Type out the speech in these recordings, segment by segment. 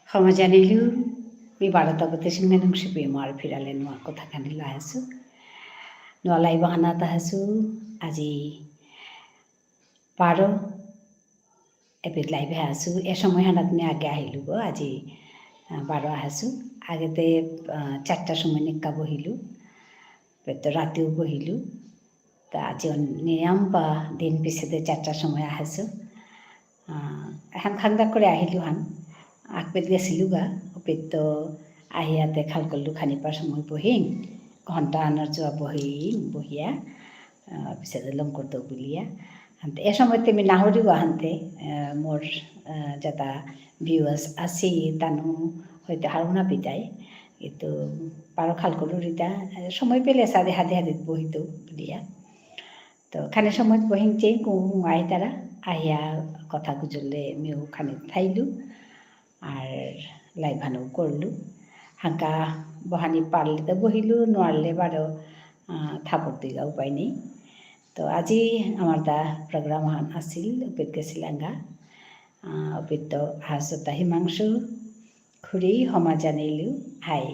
ক্ষমা জানিলোঁ বিবাদত singanung sipi mar phirale noa kothakani lai aছো noa lai bahanat ahaছো আজি 12 এপিট লাইভে আছো এ সময়খানত আমি আগে আহিলোঁ গো আজি 12 আহাছো আগতে 4টার সময় নিকা বহিলোঁ রাতেও বহিলোঁ তা আজি নিয়ম বা দিন পিছতে 4টার সময় আহাছো এখন খান্দা করে আহিলোঁ হান আগপেট গেছিলোঁ গা অপেট তো আহিয়াতে খাল করলোঁ খানিপার সময় বহিং ঘণ্টা আনার যোৱা বহিয়া পিছতে লম করতে বুলিয়া হানতে এ সময়তে আমি নাহরিও হানতে মোর যেটা ভিউয়ার্স আছি তানু হয়তো হারুনা পিতাই কিন্তু পারো খাল করলো রিতা সময় পেলে সাদে হাতে হাতে বহিত বুলিয়া তো খানে সময় বহিংচে আই তারা আহিয়া কথা গুজরলে আমিও খানে থাইলু আর লাইভানো করলু হাঁকা বহানি পারলে তো বহিলু নোয়ারলে বারো থাপর দিগা উপায় নেই তো আজি আমার দা প্রোগ্রাম আছিল অপিত গেছিলাঙ্গা অপিত তো হাসতা হিমাংশু খুরি হমা জানিলু হাই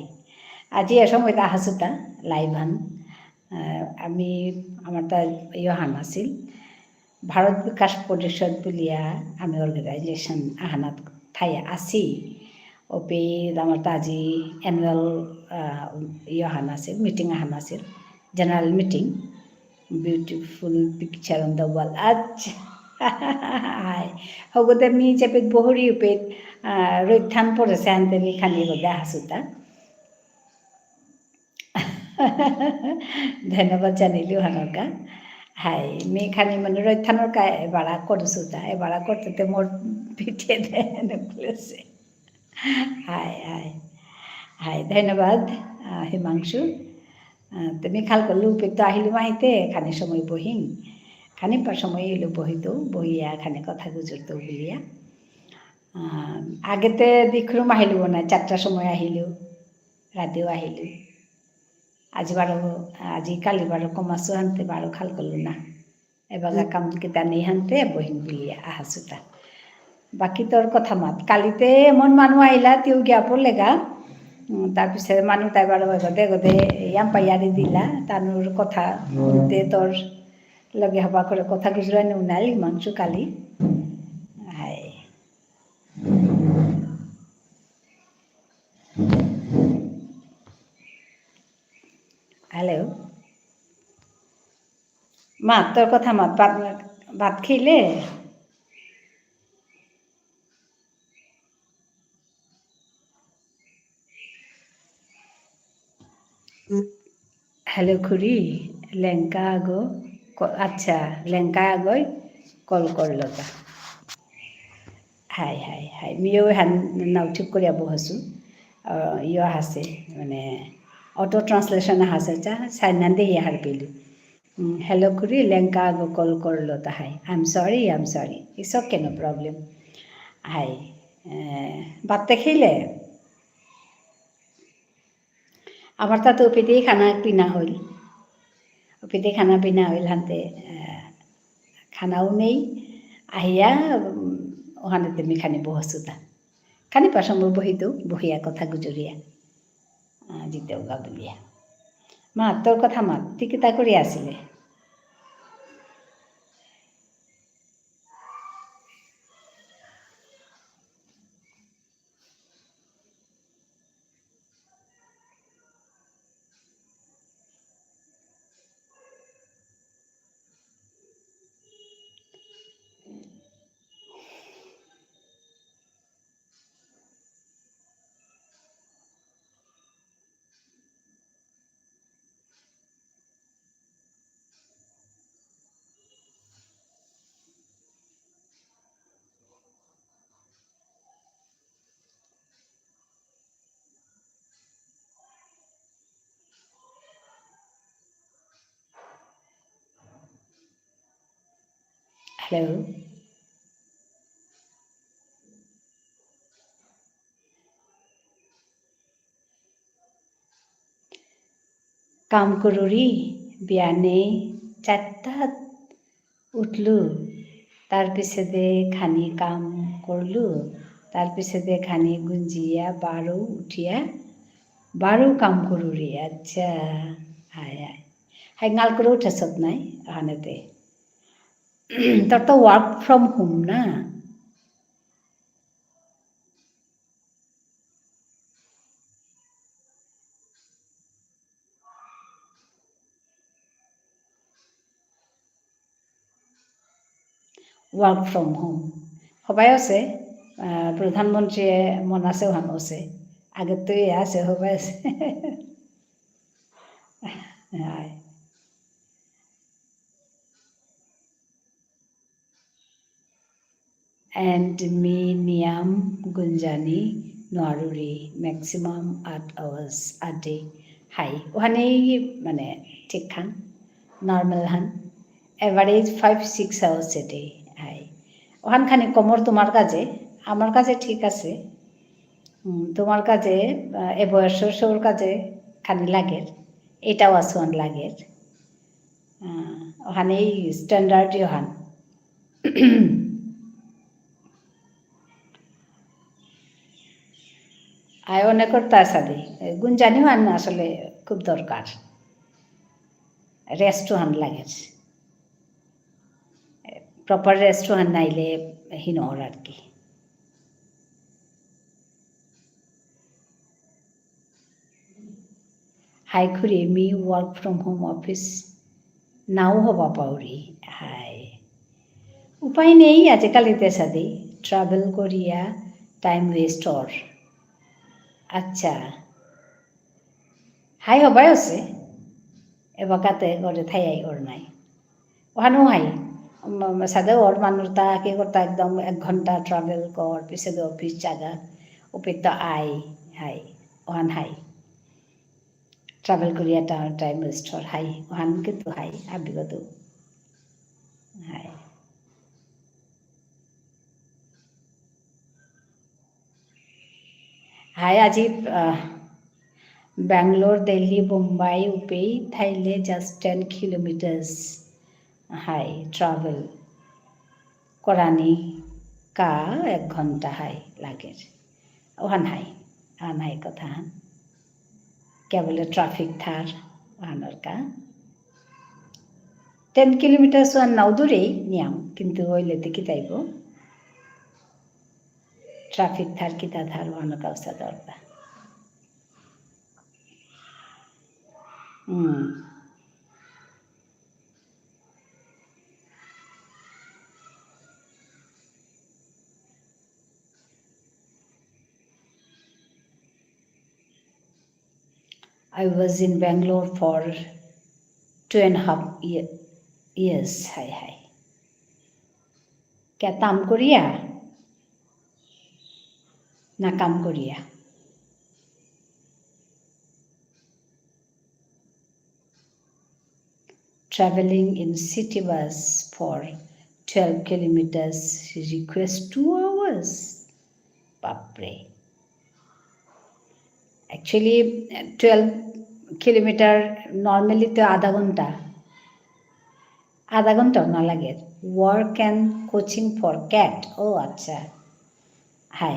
আজি এ সময় হাসুতা লাইভান আমি আমার তা ইহান আছিল ভারত বিকাশ পরিষদ বুলিয়া আমি অর্গানাইজেশন আহানাত ঠাই আছি ওপে আমার তা আজি অ্যানুয়াল ইহান আছিল মিটিং আহান আছিল general meeting beautiful picture on the wall আজ হগতে মি চেপেত বহরি উপেত রৈথান পড়েছে আনতে মি খানি বোধে হাসুতা ধন্যবাদ জানিলো হানকা হাই মি খানি মানে রৈথানোর এবারা করছুতা এবারা করতে মোর পিঠে খুলেছে হাই হাই হাই ধন্যবাদ হিমাংশু তুমি খাল করলু উপেত আহিলু মাহিতে খানি সময় বহিং খানিপার সময় এলো বহিত বহিয়া খানি কথা গুজরতো বলিয়া আগেতে দিখরুম আহিলু না 4টার সময় আহিলু রাতেও আহিলু আজি কালি বারো কমাছো হানতে বারো খাল করলু না এবার কাম কেতা নেই হানতে বহিং বলিয়া আহাসুতা বাকি তোর কথা মাত কালিতে এমন মানুষ আইলা তেও গিয়া পড়লে গা তারপিছে মানুষ তাই বারো গদে গদে ইয়াম পাইয়ারি দিলা তানুর কথা শুনতে তোর লগে হবা করে কথা গুজরানি উনাল হিমাংশু কালি হাই হ্যালো মাত তোর কথা মাত ভাত খেলে হ্যালো খুড়ি লেঙ্কা আগো আচ্ছা লেঙ্কা আগই কল করলো তা হাই হাই হাই মিও হান নাও ঠিক করিয়া বহসু ইয়ে হাসে মানে অটো ট্রান্সলেশন হাসে চা সাইনান দিয়ে হার পেলু হ্যালো খুড়ি লেঙ্কা আগো কল করলো তা হাই I am sorry it's okay no problem হাই বাত্তে খেলে আমার তা তো ওপিতেই খানা পিনা হইল ওপিতে খানা পিনা হইল হানতে খানাও নেই আহিয়া ওখানে তুমি খানি বহসুতা খানি পাশম্বর বহিত বহিয়া কথা গুজরিয়া জিতেও গা বলিয়া মা তোর কথা মাত তুই কিতা করিয়া আসিলে হ্যালো কাম কৰোঁ বিয়ানে 4টাত উঠলো তাৰপিছতে খানি কাম কৰলোঁ তাৰপিছতে খানি গুঞ্জিয়া বাৰো উঠিয়া বাৰো কাম কৰোঁ ৰে আচ্ছা হাই হাই হাই ngal করেও ঠেসত নাই হানেতে তোর তো ওয়ার্ক ফ্রম হোম না ওয়ার্ক ফ্রম হোম সবাই আছে প্রধানমন্ত্রীয়ে মনাসেও হান আছে আগের তো আছে সবাই আছে high and me Niam Gunjani Noaruri maximum 8 hours a day. Hi, ওখানে মানে ঠিক খান নর্মাল হান এভারেজ 5-6 hours a day. হাই ওখানখানে কমর তোমার কাজে আমার কাছে ঠিক আছে তোমার কাজে এ বয়সের কাজে খানি লাগের এটাও আসুন লাগের ওখানে স্ট্যান্ডার্ডই হান আয় অনেকের তার সাথে গুঞ্জানিও আন আসলে খুব দরকার রেস্টও হান লাগে প্রপার রেস্টও হান নাইলে হিনর আর কি হাই খুরি মি ওয়ার্ক ফ্রম হোম অফিস নাও হবা পাউরি হাই উপায় নেই আজকালিতে সাথে ট্রাভেল করিয়া টাইম ওয়েস্ট অর আচ্ছা হাই হবাই আছে এবাকাতে ঘরে থাই ওর নাই ওখানেও হাই সাদে ওর মানুষ তা কি করতা একদম 1 ঘন্টা ট্রাভেল কর পিছনে অফিস জায়গা ওপর তো আই হাই ওখান হাই ট্রাভেল করিয়া টাইম ওয়েস্ট হর হাই ওখান কিন্তু হাই আবিগত হাই হাই আজি Bangalore, Delhi, Mumbai, Upei, Thailand, just 10 kilometers high travel. Korani ka 1 ঘন্টা হাই লাগের ওহান হাই কথা হান কেবলে ট্রাফিক থার ওহানোর কা 10 কিলোমিটার ওয়ান নাও দূরেই নিয়াম কিন্তু ওইলেতে কি তাইব ট্রাফিক থার কিতা থার ওহানো কাউসা দরকার I was in Bangalore for 2.5 years. Hi. क्या ताम करिया ना काम करिया traveling in city bus for 12 kilometers requires 2 hours. Bapre. Actually 12 kilometer normally to आधा घंटा ना लगे work and coaching for cat oh अच्छा हाय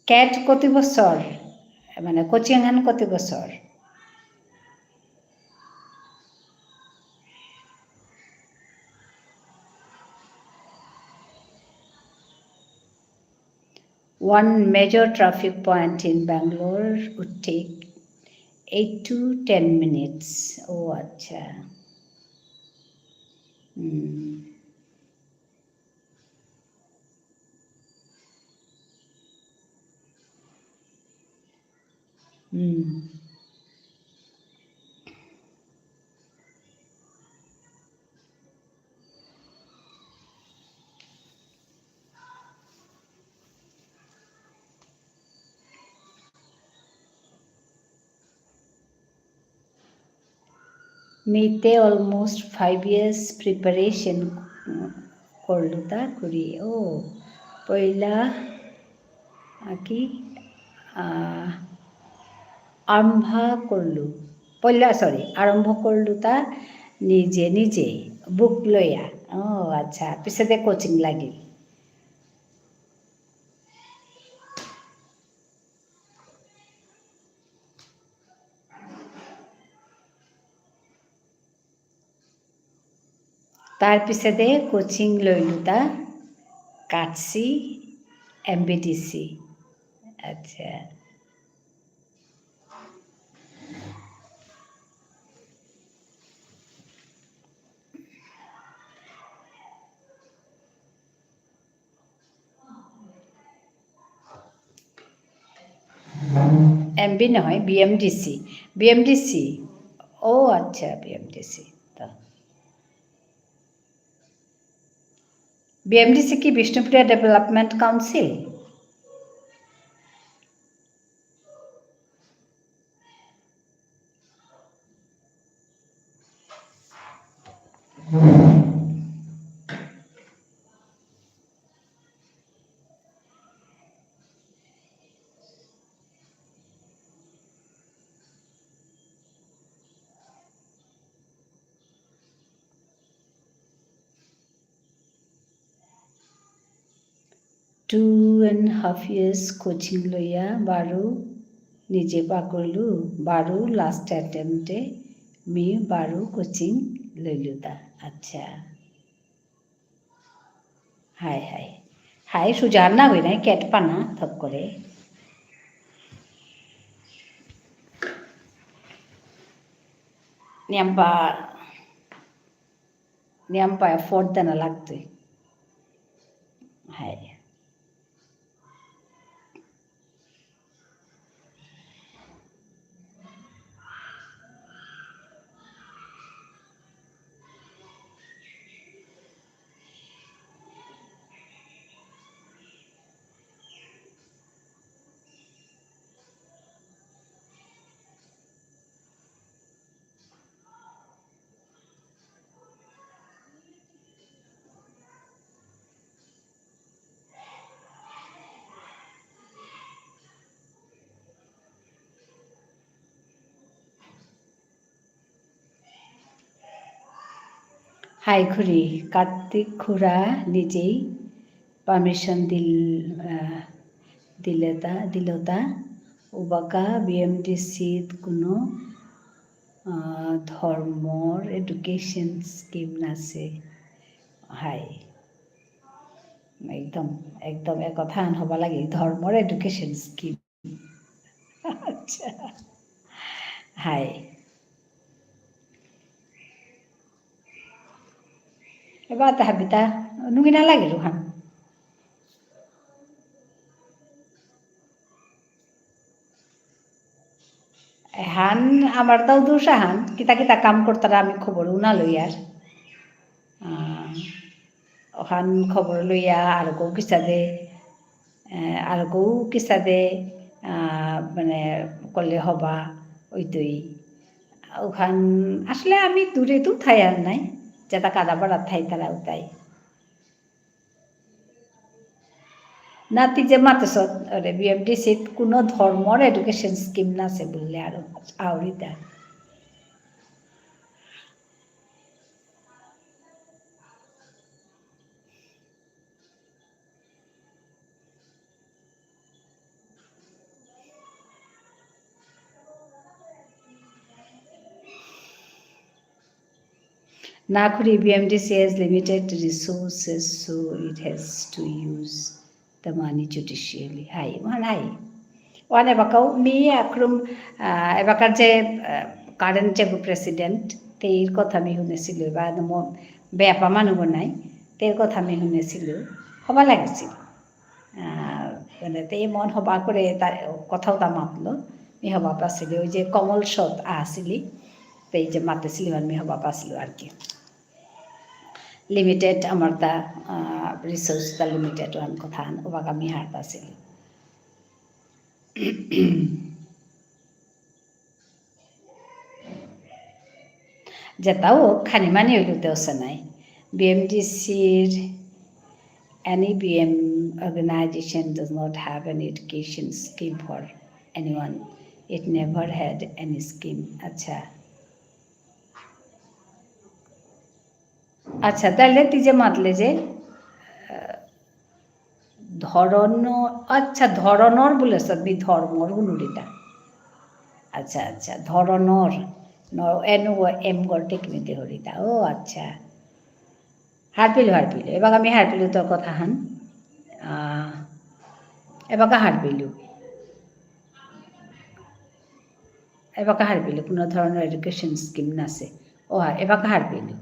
cat কত বছর মানে কোচিং হান কত বছর One major traffic point in Bangalore would take 8 to 10 minutes. Oh, acha. মেতে অলমোস্ট 5 years প্রিপারেশন করলো তা করি ও পয়লা কি আরম্ভ করলো তা নিজে বুক লইয়া ও আচ্ছা পিছে দে কোচিং লাগিল তাৰ পিছতে কোচিং লইলো তা কাটছি MBTC আচ্ছা MB নহয় BMDC ও আচ্ছা BMDC তো BMDC কি বিষ্ণুপ্রিয়া ডেভেলপমেন্ট কাউন্সিল2.5 years কোচিং লইয়া বারো নিজে পা করলু বারো লাস্ট অ্যাটেম্পটে মি বারো কোচিং লইলু তা আচ্ছা হাই হাই হাই সুজার না হই নাই কেট পানা থপ করে নিয়াম্পা ফোর্ট দেনা লাগতো হাই হাই খুড়ি কার্তিক খুড়া নিজেই পারমিশন দিলতা উবাকা BMDCত কোনো ধর্মর এডুকেশন স্কিম নাছে হাই একদম একদম কথা আন হ'ব লাগে ধৰ্মৰ এডুকেশ্যন স্কিম আচ্ছা হাই এবাৰ তাহাবিতা নুঙি নালাগে ৰোহান এহান আমার তাও দোষ আহান কিতা কিতা কাম করতারা আমি খবর উনা লইয়ার ওখান খবর লইয়া আর কেউ কিসা দে মানে করলে হবা ওইতই ওখান আসলে আমি দূরে তো থাই আর নাই যেটা কাদা বাড়ার থাই তারাও তাই নাতি যে মাতেছ BMDCত কোনো ধর্মর এডুকেশন স্কিম নাছে বললে আর আউরিতা Nakuri BMDC has limited resources, so it has to use the money judicially. Hai, man hai. One ebakau me akrum ebakar je current je president তের কথা আমি শুনেছিল বা বেপা মানুহ নাই তের কথা আমি শুনেছিল হবা লাগিছিল মানে তে মন হবা করে তার কথাও তা মাতলো মি হবা পাছিল ওই যে কমল সৎ আসিলি তো এই যে মাতেছিল আমি হবা পাছিল আর কি লিমিটেড আমার তা রিসোর্স তা লিমিটেড ওয়ান কথা ওবাক আমি হার পাছিল যেটাও খানি মানি হইলতে আছে নাই BMDCর any BM organization does not have an education scheme for anyone. It never had any scheme. আচ্ছা আচ্ছা তাহলে তুই যে মাতলে যে ধরন আচ্ছা ধরনর বলেছ বি ধর্মর হুনুরিটা আচ্ছা আচ্ছা ধরনর এন এম গর টেকনিতে হরিতা ও আচ্ছা হারপিলো এবার আমি হারপিলো তোর কথা হান এবার হারপিলো কোনো ধরনের এডুকেশন স্কিম নাছে ও এবার হারপিলো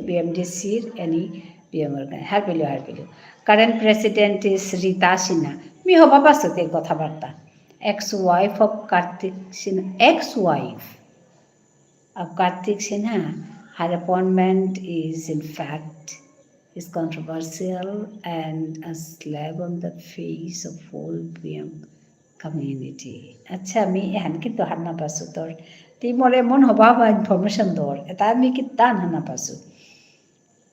BMDCর এনি BM হারপিলো current president is Rita Sinha মি হবা পাছতে কথাবার্তা ex-wife of Kartik Sinha, ex-wife of Kartik Sinha, her appointment is in fact is controversial and a slap on the face of whole BM community. আচ্ছা আমি এহান কিন্তু হান্না পাছো তোর তুই মোর এমন হবা বা ইনফরমেশন দর এটা আমি কিতান হান্না পাছো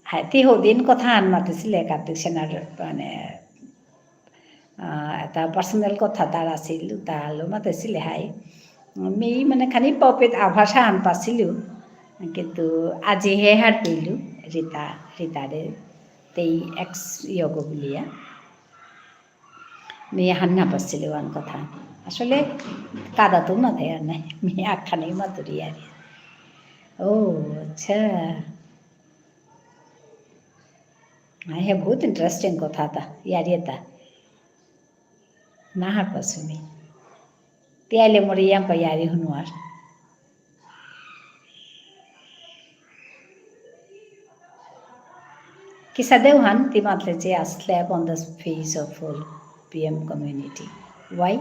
হ্যাঁ তুই হদিন কথা আন মাতিছিলে কার্তিক সেনার মানে এটা পাৰ্চনেল কথা তাৰ আছিল তালৈ মাতিছিলে হাই আমি মানে খানি পপেত আভাষা আন পাইছিলোঁ কিন্তু আজিহে হাত পৰিলোঁ ৰীতাৰে তেই এক্স ইয়গ বুলিয়া মেয়ে হান নাপাচ্ছিলো আন কথা আসলে কাদা তো মাথায় আর নাই মেয়ে আখানেই মাতুরি আর ও আচ্ছা হে বহুত ইন্টারেস্টিং কথা এটা ইয়ারি এটা না হার পাছো মি তিয়ালে মরে ইয়াম পা ইয়ারি হুনুয়ার Kisa Devhan Timatleche a slap on the face of whole PM community. Why?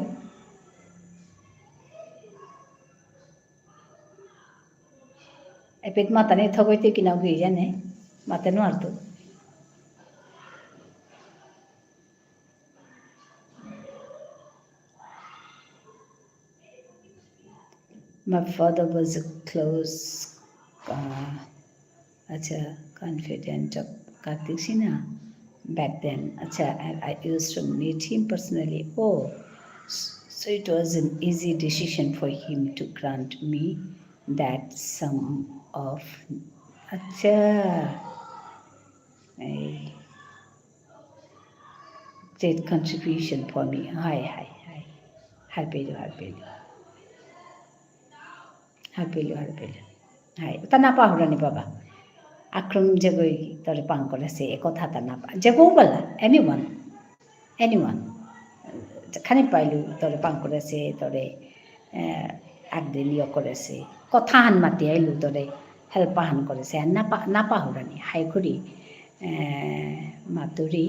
Epit matane thogoite kinau gui jane matenu arto. My father was a close, confidant of Kartik Sinha back then. I used to meet him personally. Oh, so it was an easy decision for him to grant me that sum of. Great contribution for me. Hi. Happy. Hi. তা না পাহরানি বাবা আক্রম যেগই তরে পাং করেছে এ কথা তা না পা যেগও বলা এনিওয়ান খানি পাইলু তরে পাং করেছে তরে একদিন ইয়ে করেছে কথা হান মাতি আইলু তরে হেল্প হান করেছে আর না পাহরানি হাই করি Maturi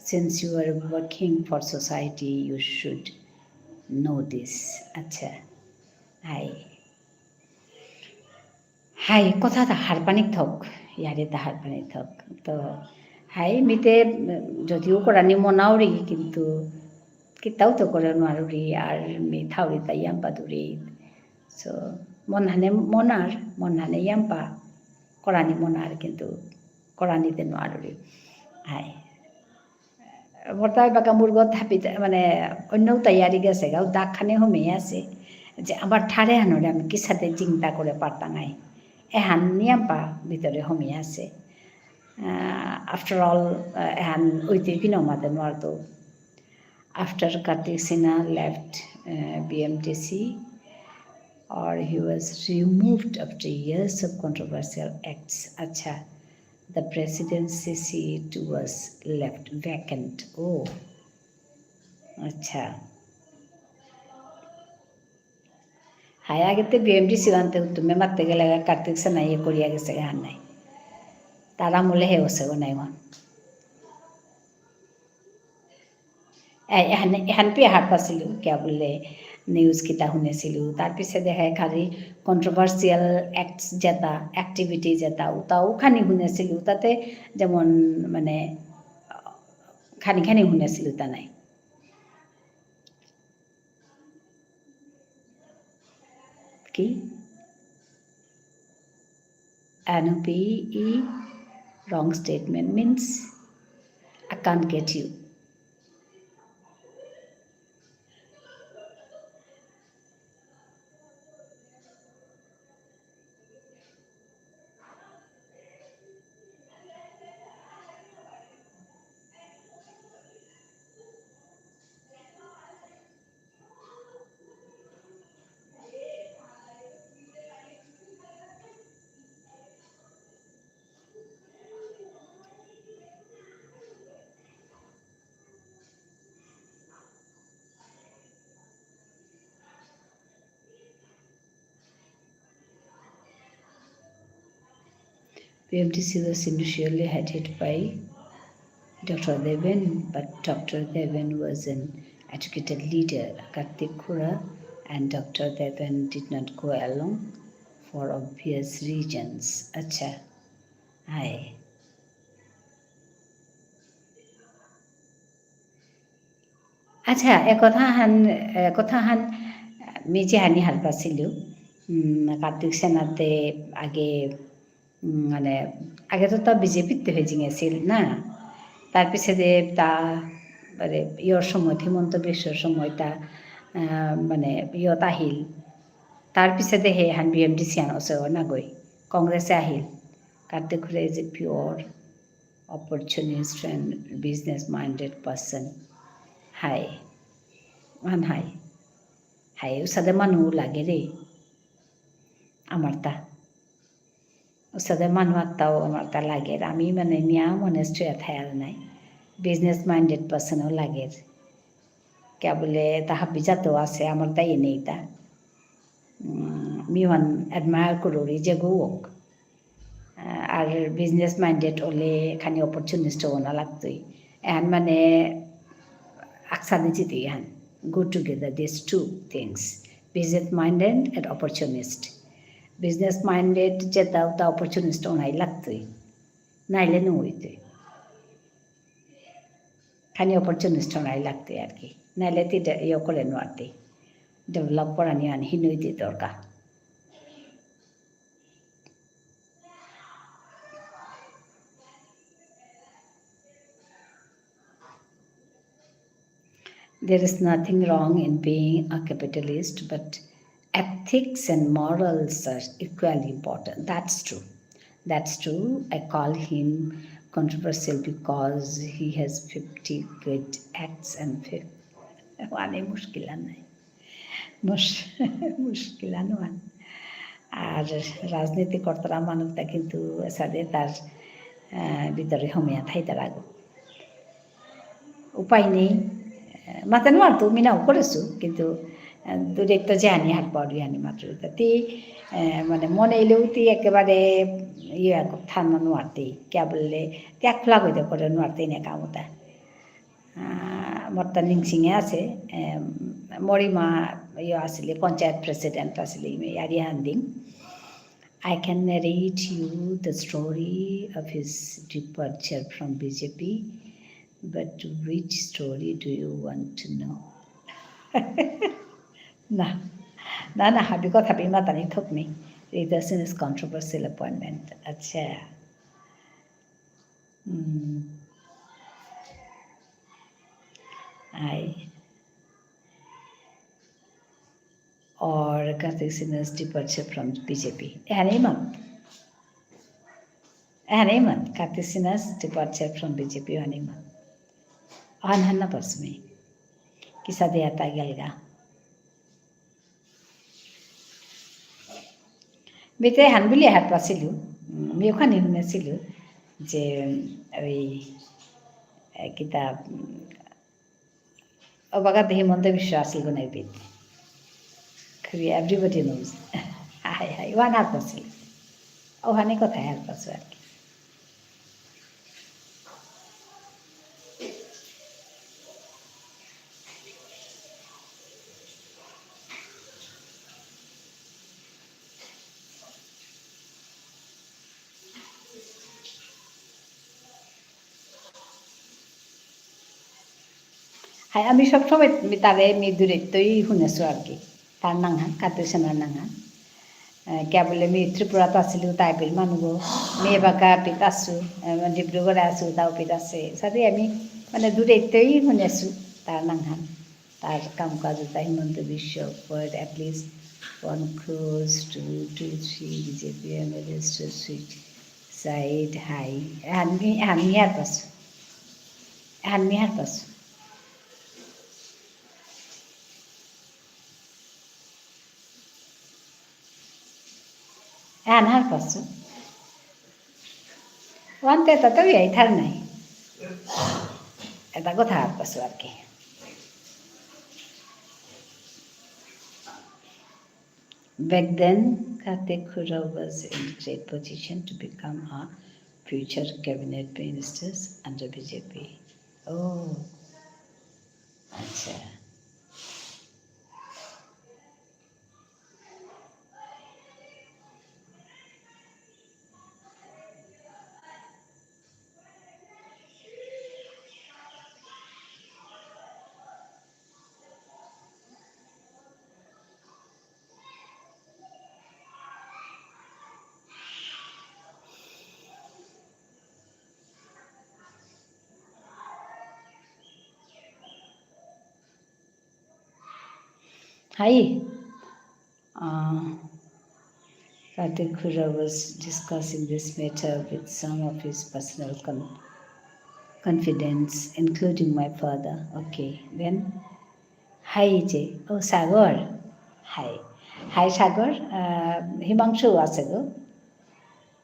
since you are working for society you should know this আচ্ছা হাই কথা তা হারপানিক থক ইয়ারে তা হারপানিক থক তো হাই মিতে যদিও করানি মনাওরি কিন্তু কিতাও তো করে নোৱাৰোৰি আর মি থাউরি তাই ইয়াম্পা দূরি সো মনহানে ইয়াম্পা কৰানি মনার কিন্তু কৰানিতে নোৱাৰোৰি হাই বৰ্তাই বাকা মুৰ্গত থাপি মানে অন্যও তৈয়ারি গেছে গাও দাগখানে হমেই আছে যে আমার ঠারে হানরে আমি কিসাতে চিন্তা করে পারতাঙাই এহান নিয়াম্পা ভিতরে হমেই আছে আফটার অল এহান ওইতে কিনো মাতে নোৱাৰতো after Kartik Sinha left BMTC or he was removed after years of controversial acts. Acha, the presidency seat was left vacant. Oh, acha. হাই আগেতে BMTC আনতে তুমি মারতে গেলে কার্তিক সেনা ইয়ে করিয়া গেছে হার নাই তারা মূলে হে হচ্ছে গো নাই মন এহান পে হাত পাইছিলোঁ কিয় বোলে নিউজকেইটা শুনিছিলোঁ তাৰপিছত দেখাই খালি কন্ট্রোভার্সিয়াল অ্যাক্টস যেটা অ্যাক্টিভিটি যেটা ওটাও খানি শুনেছিলোঁ তাতে যেমন মানে খানি শুনেছিলোঁ তা নাই কি NOPE wrong statement means I can't get you BMTC was initially headed by Dr. Deven, but Dr. Deven was an educated leader. Kartik Khura and Dr. Deven did not go along for obvious reasons. Acha, hi. আচ্ছা একথাহান মেজে হানি হাল পাইছিলোঁ কাৰ্তিক সেনাতে আগে মানে আগেতো তা বিজেপিতে হয়ে জিঙেছিল না তাৰপিছতে তা মানে ইয়ৰ সময়ত হিমন্ত বিশ্বৰ সময় তা মানে ইয়ত আহিল তাৰপিছতে সেইহান BMTC নাগৈ কংগ্ৰেছে আহিল কাৰ্তিক খুৰা ইজ এ পিয়ৰ opportunist and business minded person. Hi. মান হাই হাই ওসাদে মানুহ লাগে রে আমার তা ওসাদে মানুহ আত্মাও আমার তা লাগে আমি মানে মিয়া মনেস্ট্রি থায়ার নাই বিজনেস মাইন্ডেড পার্সনও লাগে কে বলে তাহা বিজাতেও আছে আমার তাই নেই তা মিওয়ান অ্যাডমায়ার করি যে গৌক আর বিজনেস মাইন্ডেড হলে খানি অপরচুনিস্ট হওয়া লাগতোই এখন মানে আকসাদি জিতে এখন go together these two things business minded and opportunist business minded যেটা তা opportunist ওনাই লাগতোই নাইলে নইতে খানি opportunist ওনাই লাগতোই আর কি নাইলে তিটা ইয়ে করে নোয়াতে ডেভেলপ করা নিয়ে আনি হিনইতে দরকার There is nothing wrong in being a capitalist, but ethics and morals are equally important. That's true. That's true. I call him controversial because he has 50 good acts and 50 one mushkila নাই মুশকিলা নয় আর রাজনীতি কর্তারা মানুষটা কিন্তু সাথে তার ভিতরে হোমিয়া থাইতে লাগো উপায় নেই মাথা নোয়ার তো মিনাও করেছো কিন্তু দূরে তো জানি হাত পাওয়ারি আনি মাত্র তি মানে মনে এলেও তুই একেবারে ইয়ে ঠান্ডা নোয়ারতেই কে বললে ত্যাগ ফ্লাগ হইতে করে নোয়ারতেই না কামতা মর্তা নিংসিংয়ে আছে মরিমা ইয়ে আসলে পঞ্চায়েত প্রেসিডেন্ট আসলে ইয়ারি হান্দিং I can narrate you the story of his departure from BJP. But which story do you want to know? না হাবি কথা বি মাতানি থক নেই রিদাসিন ইজ কন্ট্রোভার্সিয়াল অ্যাপয়েন্টমেন্ট আচ্ছা আই और Kartik Sinha's departure from BJP. Haneyman. Kartik Sinha's departure from BJP. Haneyman. Hanna pasme. Kisa de ata gelga. Bete hanbili hat pasilu. Mi okhane hunesilu je ওই কিতা অবাগা হিমন্ত বিশ্ব আসিল গো নাইবিদ everybody knows high one হাত পাচ্ছিল ওখানে কোথায় হাত পাচ্ছ আর কি হাই আমি সবসময় তারে দূরত্বই শুনেছো আর কি তার নাঙা কার্তিক সেনার নাঙা কেবলে মি ত্রিপুরাত আছিলো তাই বলি মানুহ মেয়ে বাঁকা পিত আছো ডিব্ৰুগড়ে আছো তাও পিত আছে সাথে আমি মানে দূরত্বই শুনেছো তার নাঙা তার কাম কাজ তাই Himanta Biswa for at least 1 crore to 2-3 BJP MLAs to switch side high আমি আর পাছো har passo. Wante tato yai thar nai. Eta কথা har passo আর কি back then Kartik Khura was in a great position to become a future cabinet minister under BJP. Oh, acha. Hi. Uh, Kartik Khura was discussing this matter with some of his personal confidants, including my father. Okay, then. Hi, Jay. Oh, Sagar. Hi. Hi, Sagar. Himangshu আছে গো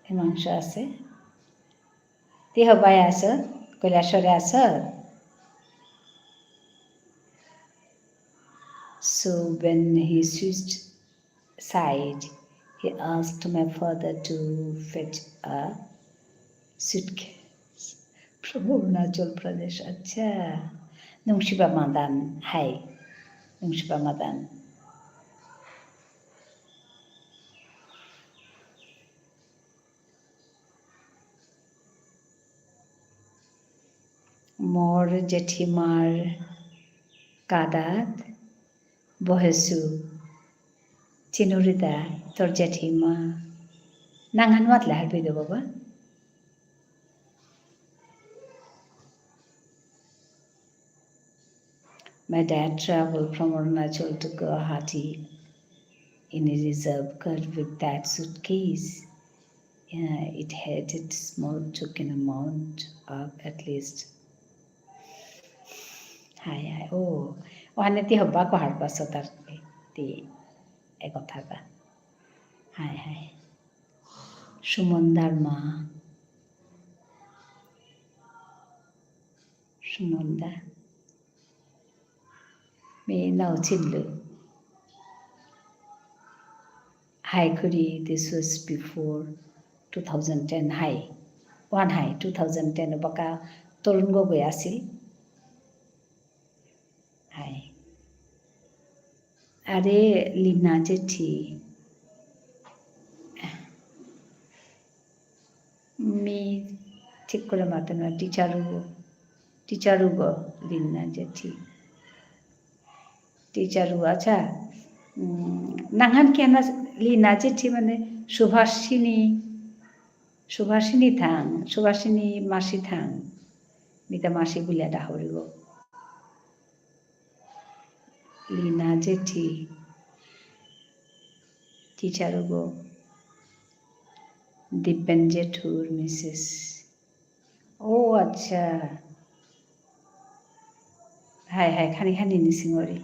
হিমাংশু আছে তি হবাই আছ কৈলাসরে আছ So when he switched side, he asked my father to fetch a suitcase from Arunachal Pradesh. Acha. Nungshiba Madan. Hi. Nungshiba Madan. Mor Jethimar Kadat Bohesu Chinurida Tor Jethima Nangan wat lahar pido baba. My dad traveled from Arunachal to Guwahati in a reserve car with that suitcase. It had a small token amount of at least. Hi. Oh, ওখানে তি হব্বা কহাৰ পাছত আর তি এ কথা বা high সুমনদার মা সুমনদা মেয়ে নাও ছিল্লু Hi Kuri, this was before 2010 high. One high 2010 baka Torun Gogoi asil. Hi. Are Lina Jethi. Me ঠিক করে মাতে না টিচারু গো লিনা জেঠি টিচারু আচ্ছা নাহান কেন লিনা জেঠি মানে সুভাষিনী থাং সুভাষিনী মাসি থাং মিতা মাসি গুলিয়া ডাহরিব লিনা জেঠি টিচারু গো দীপেন জেঠুর মিসেস ও আচ্ছা হাই খানি নিসিংহরি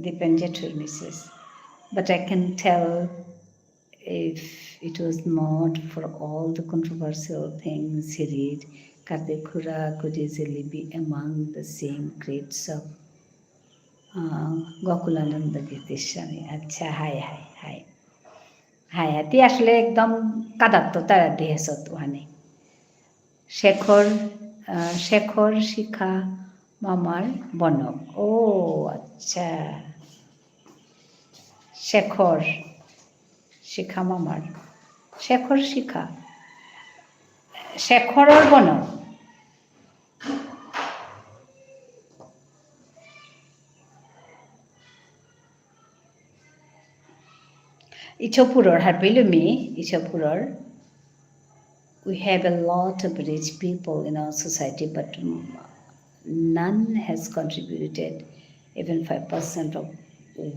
Depend Jethur Mrs. But I can tell if it was not for all the controversial things he read, Kartik Khura could easily be among the same grades of Gokulananda Girteshwari. Acha, hi. তি আসলে একদম কাদাত্ত তারা দেহেছত ওখানে শেখর শিখা মামার বনক ও আচ্ছা শেখর শিখা মামার শেখৰৰ বনক ইছপুৰৰ হাৰপিলুমি ইছপুৰৰ we have a lot of rich people in our society, but none has contributed even 5% of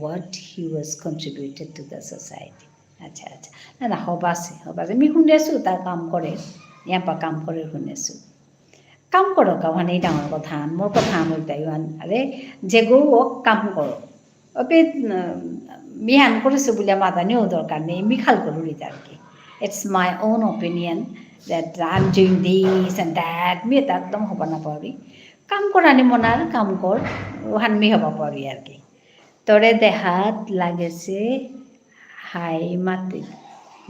what he was contributed to the society. আচ্ছা না হবাছে আমি শুনেছো তাৰ কাম কৰে ইয়াৰ পৰা কাম কৰে শুনেছো কাম কৰক ওখানে ডাঙৰ কথা মোৰ কথা মোৰ তাইৱান আৰে যেগৌ কাম কৰক অপে মিহান কৰিছো বুলি মাতানিও দৰকাৰ নেই আমি খাল কৰোঁ আর কি it's my own opinion that I'm doing this and that me এটা একদম হ'ব নাপাৰি কাম কৰানি মনাৰ কাম কৰ ওখান মি হ'ব পাৰি আর কি তরে দেহাত লাগেছে হাই মাতে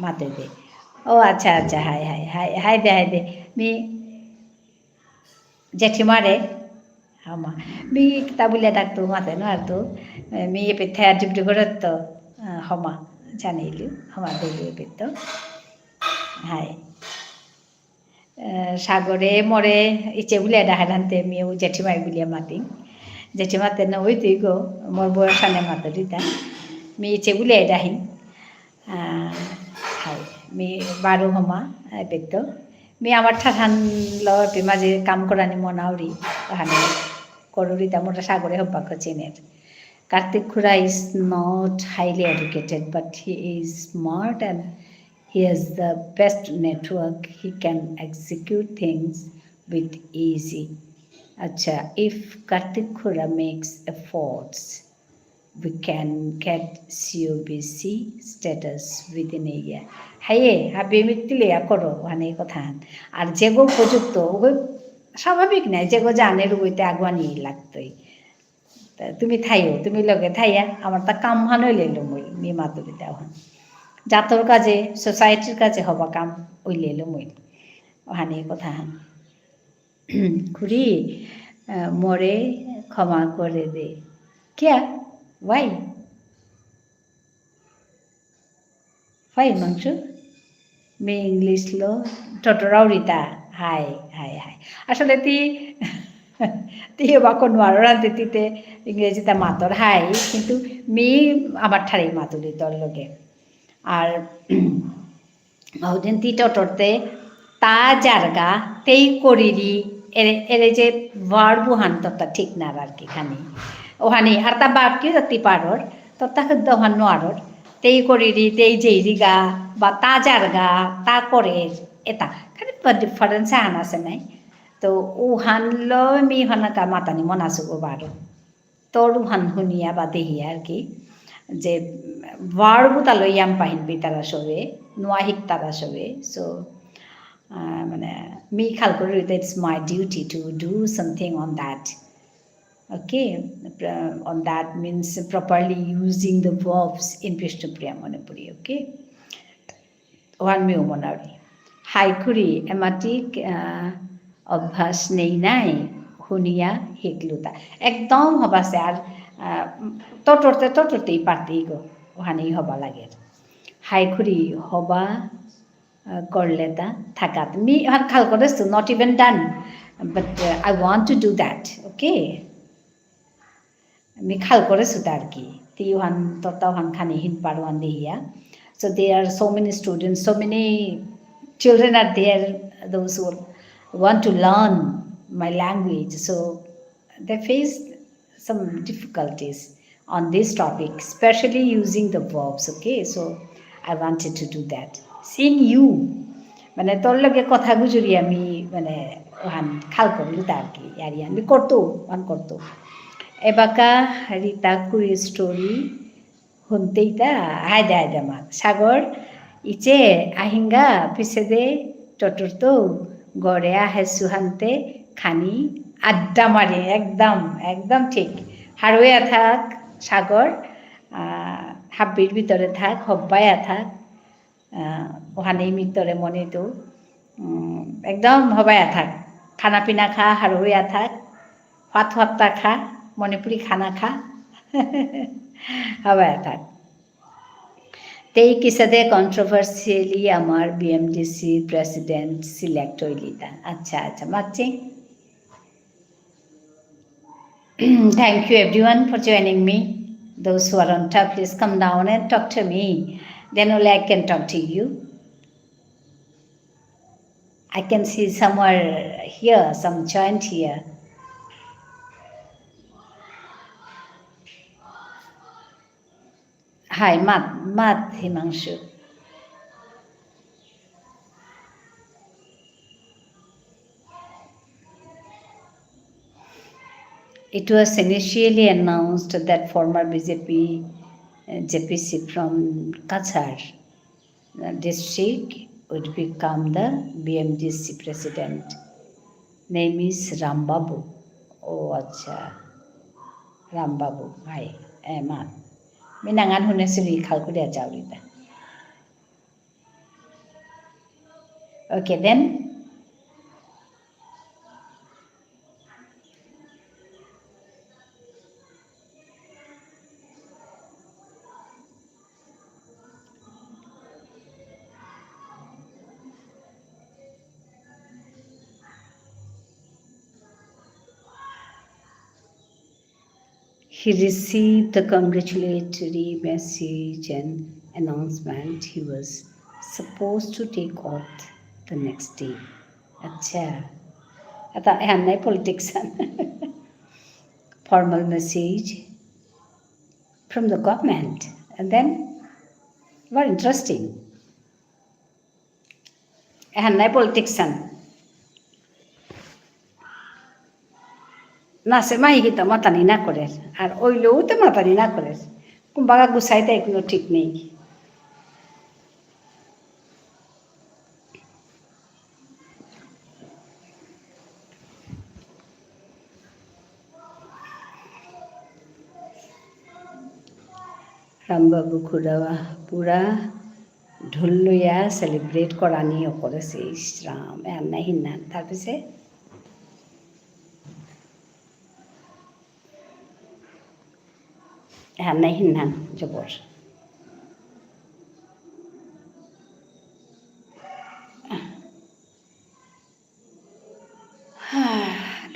মাতে দে ও আচ্ছা আচ্ছা হাই হাই হাই হাই দে me জেঠিমারে hama mi tabule daktu mate no artu mi epitha dibdi goratto homa janilu hama delu epitto hai সাগরে মরে ইচ্ছে বলে ডাহারান্তে মেয়েও জেঠিমাই বলিয়া মাতি জেঠিমাতে না ওই তুই গো মোর বয়স আনে মাতো দিতা মি ইচ্ছে বলে ডাহি হাই মি বারো হমা বেত মি আমার ঠাঠান লি মাঝে কাম করানি মনাউরি হানি করুরিতা মোটা সাগরে হব্বাক চেনের কার্তিক খুড়া is not highly educated but he is smart and he has the best network. He can execute things with easy. Acha, if Kartik Khura makes efforts, we can get COBC status within a year. Haye, habi mitile akoro hane kothan. Ar jego projukto ogo স্বাভাবিক না যেগো জানের বইতে আগুয়ানি লাগতোই তুমি থাইও তুমি লগে Thaiya আমার তা কাম হান হইলে মই মি মাতুরি দেওয়া জাতর কাজে সোসাইটির কাজে হবা কাম ওইলে এলো মই ওহানি কথা খুড়ি মরে ক্ষমা করে দে কিয়া ওয়াই ফাই মাংস মে ইংলিশলো টটরাউরিতা হাই হাই হাই আসলে তি বাকো নোয়ারো রাঁধতে তিতে ইংরেজিতে মাতর হাই কিন্তু মি আমার ঠারি মাতুরি তোর লগে আর হদিন তি টটরতে তা জারগা তেই করিরি এরে যে ভার বুহান তত্তা ঠিক না আর কি খানি ওহানি আর তা বাকি যাতি পারর তত্তা খুদ্দ ওহান নোয়ারর তেই করিরি তেই যেইরিগা বা তা জারগা তা করে এটা খালি ডিফারেন্স হান আছে নাই তো উহান মি হানাকা মাতানি মনাসুগো বারো তোর উহান শুনিয়া বা দেহিয়া আর কি যে ভার্বু তালো ইয়াম পাহিনবি তারা সবে নোয়াহিক তারা সবে সো মানে মি খাল করে it's my duty to do something on that okay on that means properly using the verbs in Bishnupriya Manipuri okay one মিও মনারি হাইকুরি এমাটিক অভ্যাস নেই নাই শুনিয়া শিকলুতা একদম হবাছে আর তটরতেই পারতেই গো ওখানেই হবা লাগে হাইখুরি হবা করলে তা থাকাত মি ওখান খাল করে not even done but I want to do that okay me খাল করেছো তা আর কি তি ওখান তত্তা ওখান খানি হিন পারওয়ান দেহিয়া so they are so many students so many children are there those who want to learn my language, so they faced some difficulties on this topic, especially using the verbs. Okay, so I wanted to do that. Seeing you, মানে তোর লগে কথা গুজরি আমি মানে ওহান খাল করলু তার কি ইয়ারি আমি করতো ওহান করতো এবাকা রিতা কুড়ি স্টোরি শুনতেই তা হায়দা মা সাগর ইচে আহিঙ্গা পিছে দে টটর তো গড়ে আহে সুহান্তে খানি আড্ডা মারে একদম একদম ঠিক হারুয়া থাক সাগর হাব্বির ভিতরে থাক হব্বায়া থাক ওখানেই ভিতরে মনে তো একদম হবায়া থাক খানা পিনা খা হারুয়া থাক ভাত ভাতটা খা মণিপুরি খানা খা হবায়া থাক তেই কিসাদে কন্ট্রোভার্সিয়ালি আমার বিএমডিসি প্রেসিডেন্ট সিলেক্ট হইলিতা আচ্ছা আচ্ছা মাচ্ছি thank you everyone for joining me those who are on top please come down and talk to me then only I can talk to you. I can see somewhere here, some joint here. Hi, Mat Himanshu. It was initially announced that former BJP JPC from Kachar district would become the BMDC president. Name is Rambabu. Oh, acha. Rambabu. Hi. Mat. Minangan hunesuri khalkudia jawrita. Okay, then he received the congratulatory message and announcement he was supposed to take oath the next day. Acha. Ata hanai politics formal message from the government. And then very interesting. Hanai politics না সে মাহিকে তো মাতানি না করে আর ওইলেও তো মাতানি না করে বাগা গুছাইতে কোনো ঠিক নেই রামবাবু খুড়া পুরা ঢোল লইয়া সেলিব্রেট করা নিয়ে করেছে ইসরাম এন্না হিন্নান তারপরে এন্না হিন্নান জবর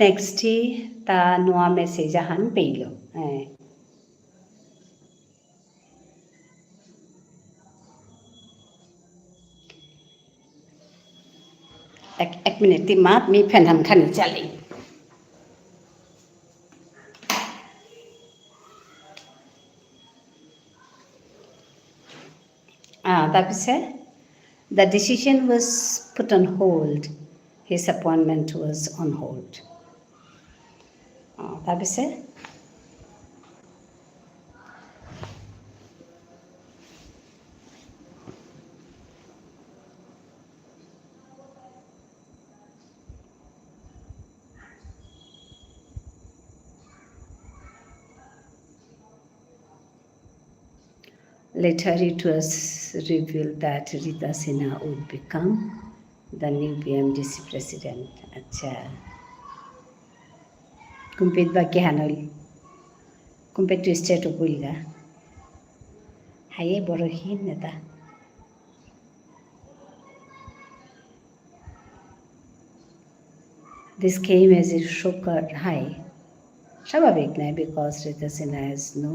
নেক্সট তা নোয়া মেসেজ আহান পেইল হ্যাঁ এক মিনিট তি মাত মি ফ্যান হান খানি চালি তারপরে the decision was put on hold. His appointment was on hold. তারপরে later it was revealed that Rita Sinha would become the new BMDC president. Acha. Kumpit ba ki hanol? Kumpit to state of Bulga. Haye borohin neta. This came as a shocker high. Shababik na because Rita Sinha has no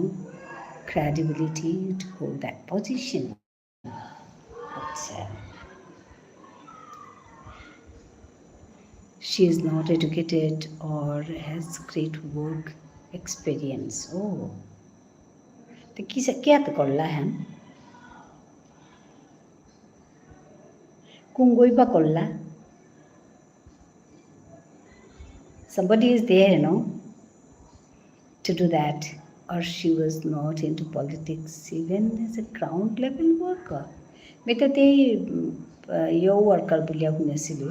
credibility to hold that position. Acha. She is not educated or has great work experience. Oh, तो किसे क्या तो करला है? कुंगोई बा करला? Somebody is there, you know, to do that, or she was not into politics even as a ground level worker. मैं तो ते यो worker बुलिया हुने सिलु,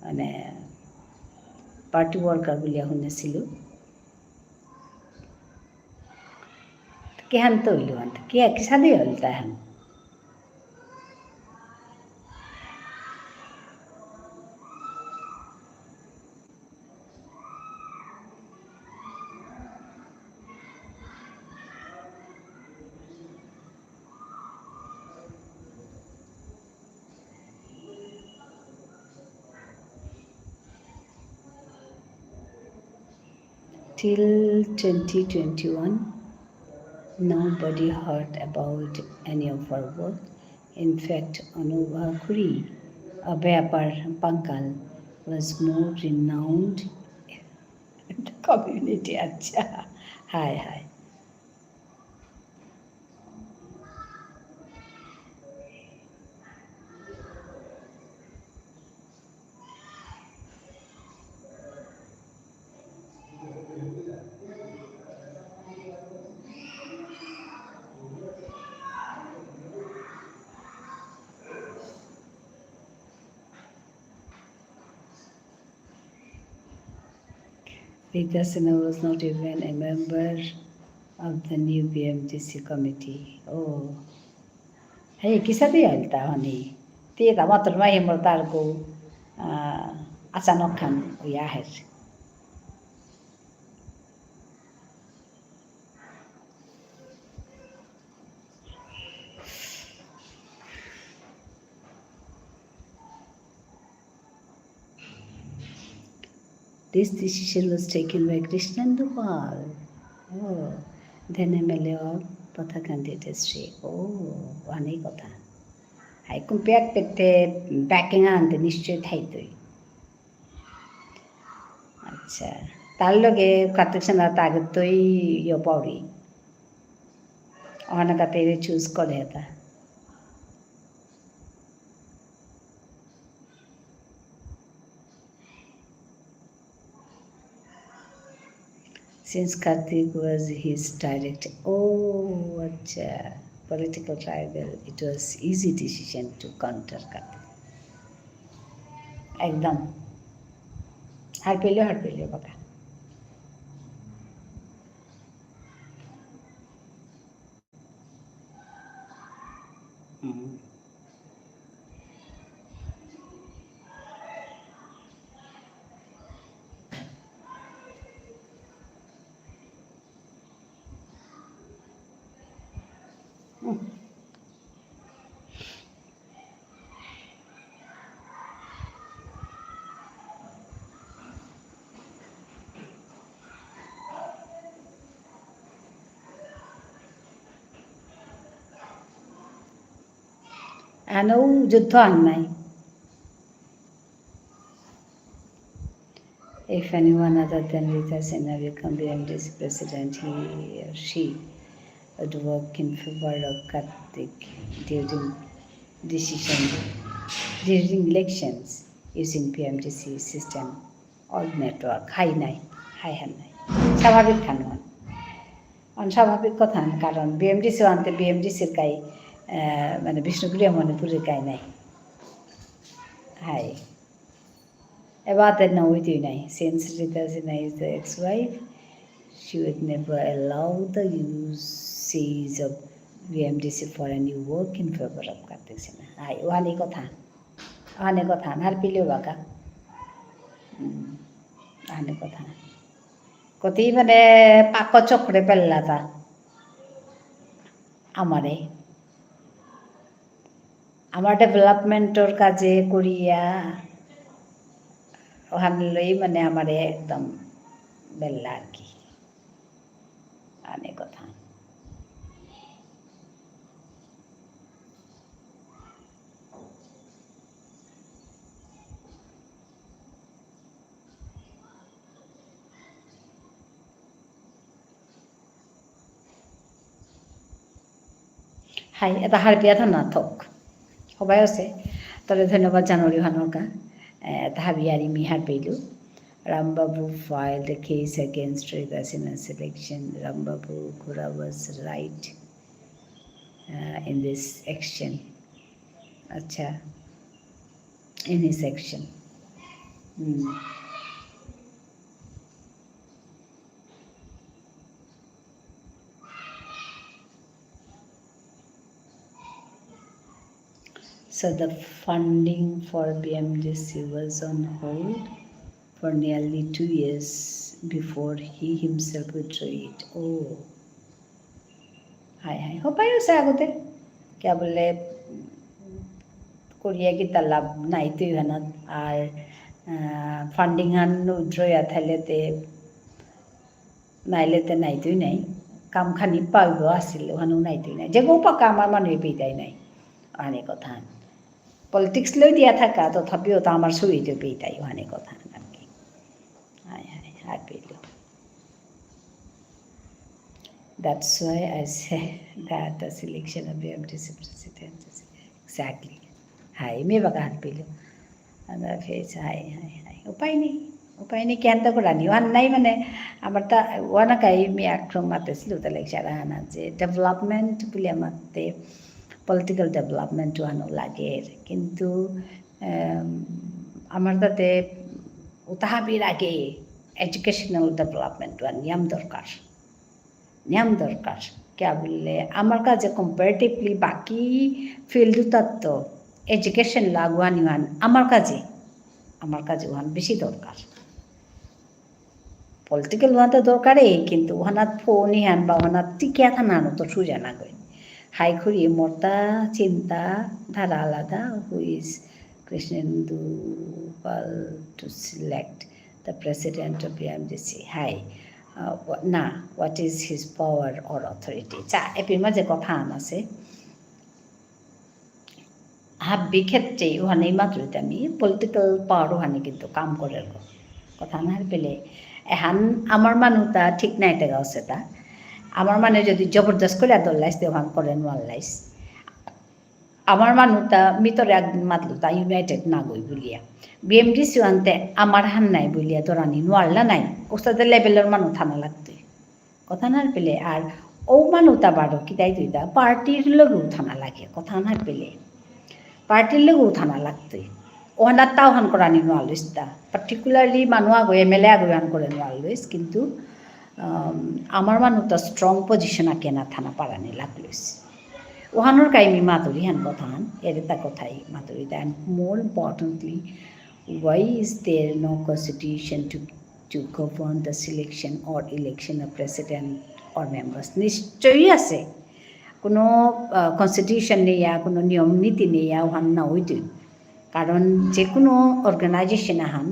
अने party worker बुलिया हुने सिलु. क्या हम तो इलु अंत क्या किसा दे होता है? Till 2021, nobody heard about any of her work. In fact, Anuba Khuri, a Vyapar Pankal, was more renowned in the community. Acha. Hi. Rita Sinha was not even a member of the new BMTC committee. Oh, hey, kisah dia alta hani. Tiada matur mai mortarku asanokkan uyahir. This decision was taken by Krishnan Dupal. Oh, then MLA of Pathakandi district. Oh, one kotha. I compared with the backing and the niche title. আচ্ছা তার লগে কার্তিকসেনা তাগে তুই ইয়ে পাউরি অনেক কাতে choose করে এটা since Karthik was his direct acha political tribal it was easy decision to counter Karthik একদম হার পেলেও বাবা আনও যুদ্ধ আন নাই if anyone other than Rita Sinha become BMD's president, he or she would work in favor of Karthik during elections using PMDC system or network. High নাই স্বাভাবিক খানোয়ান অনস্বাভাবিক কথা কারণ BMDC আনতে বিএমডিসির গায়ে মানে বিষ্ণুপ্রিয়া মণিপুরের গায়ে নাই high About that now with you now. Since Rita Sinha is the ex-wife, she would never allow the usage of BMDC for any work in favor of Karthik Sinha. Ay, wani kotha. Har pilio baka. Wani kotha. Koti mane pako chokre pella ta. আমার ডেভেলপমেন্টর কাজে করিয়া ওখানে লই মানে আমারে একদম বেল্লা আর কি অনেক কথা হাই এটা হারপিয়া থানা থক সবাই আছে তলে ধন্যবাদ জানুয়ারি হানকা Thabiari Mihar Pelu. Rambabu filed a case against Rita Sinha's election. Rambabu Kura was right in this action. Acha, in his action. So the funding for BMDC was on hold for nearly 2 years before he himself withdrew it. Oh, hi. Hopayo sa agote. Kya bole Korea ki talab nai tu hanat ar funding han withdraw ya thale te nailete nai tu nai kam khani pagbo asil hanu nai tu nai je go pa kam amar peitai nai ane kotha politics লৈ দিয়া থাকা তথাপিও তো আমার সুবিধে পেইতাই ওখানে কথা আর কি আর পেল that's why I say that the selection of BMDC president exactly হাই মে বাকা হাত পেল ফেস হাই উপায় নেই কেন তো করানি ওয়ান নাই মানে আমার তা ওয়ানাকাই মি আক্রম মাতেছিল তাহলে সারা হানা যে ডেভেলপমেন্ট বলে আমাতে পলিটিক্যাল ডেভেলপমেন্ট আনো লাগে কিন্তু আমার তাতে তাহাবির আগে এডুকেশনাল ডেভেলপমেন্ট নিয়ম দরকার নিয়ম দরকার কে বললে আমার কাছে কম্পারেটিভলি বাকি ফিল্ড তো এডুকেশন লাগুয়ান ইহান আমার কাছে ওহান বেশি দরকার পলিটিক্যাল ওহাতে দরকারে কিন্তু ওহানাত ফোন ইহান বা ওহানাত টিকিয়া থানানো তো সুজা না গই হাই খুঁড়ি মর্তা চিন্তা ধারা আলাদা who's Krishnendu Pal to select the president of BMDC হাই না what is his power or authority চা এপির মাঝে কথা আন আছে হাব্বি ক্ষেত্রে ওখানে মাত্র আমি পলিটিক্যাল পাওয়ার ওখানে কিন্তু কাম করে কথা না পেলে এহান আমার মানুষটা ঠিক নাই টেগা আছে তা আমার মানে যদি জবরদস্ত করে দল্লাইস ওখান করে নোয়াল্লাইস আমার মানুষটা মিতরে একদিন মাতলো তা ইউনাইটেড না গই বলিয়া বিএমডিসি আনতে আমার হান নাই বলিয়া তোরানি নোয়াল্লা নাই ওস্তাদের লেভেলের মানুষ থানা লাগতো কথা না পেলে আর ও মানুষটা বারো কি তাই তুইটা পার্টির লগেও থানা লাগে কথা না পেলে পার্টির লগেও থানা লাগতোই ওহানার তাও হান করানি নোয়ালইস তা পার্টিকুলারলি মানুষ আগো এমএলএ আগো হান করে নোয়ালইস কিন্তু আমার মানুষটা স্ট্রং পজিশন আঁকে না থানা পারানি লাগলইস ওহানোর কাইমি মাতুরি হান কথা হান এর তা কথাই Maturi and more importantly why is there no constitution to govern the selection or election of president or members নিশ্চয়ই আছে কোনো কনস্টিটিউশন নেই কোনো নিয়ম নীতি নেই ওহান না হইতই কারণ যে কোনো অর্গানাইজেশন আহান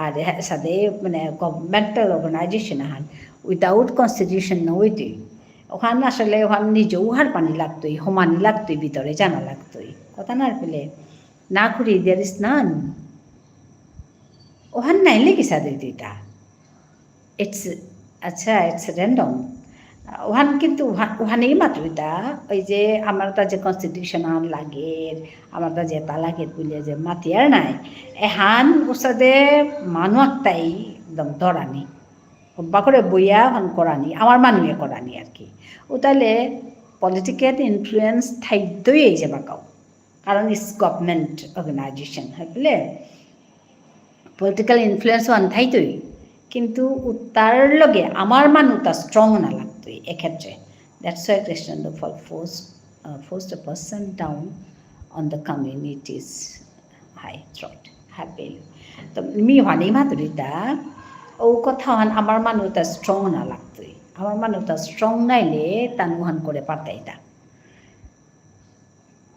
আর সাথে মানে গভর্নমেন্টাল অর্গানাইজেশন আহান উইদাউট কনস্টিটিউশন না হইতই ওখান আসলে ওখান নিজে উহার পানি লাগতোই সমানি লাগতোই ভিতরে জানা লাগতোই কথা না পেলে না করি দেয়ার ইজ নান ওহান নাইলে কি সাদে দিটা ইটস আচ্ছা ইটস র্যান্ডম ওহান কিন্তু ওহানেই মাত্র এটা ওই যে আমার তা যে কনস্টিটিউশন লাগে আমার তা যে তা লাগে বলে যে মাতিয়ার নাই এহান ওসাদে মানুষটাই একদম ধরানি বা করে বইয়া হান করানি আমার মানুষে করানি আর কি ও তাহলে পলিটিক্যাল ইনফ্লুয়েন্স থাইতই এই যে বাকাও কারণ ইটস গভর্নমেন্ট অর্গানাইজেশন হয় বলে পলিটিক্যাল ইনফ্লুয়েন্স ওয়ান থাইতই কিন্তু তার লগে আমার মানুষটা স্ট্রং না লাগতোই এক্ষেত্রে that's why Krishnendu fall forced a person down on the community's high throat হ্যাপেল তো মি হওয়ানি মাতুরিতা ও কথা হন আমার মানুষটা স্ট্রং না লাগতোই আমার মানুষটা স্ট্রং নাইলে তা নুহান করে পারতাইতা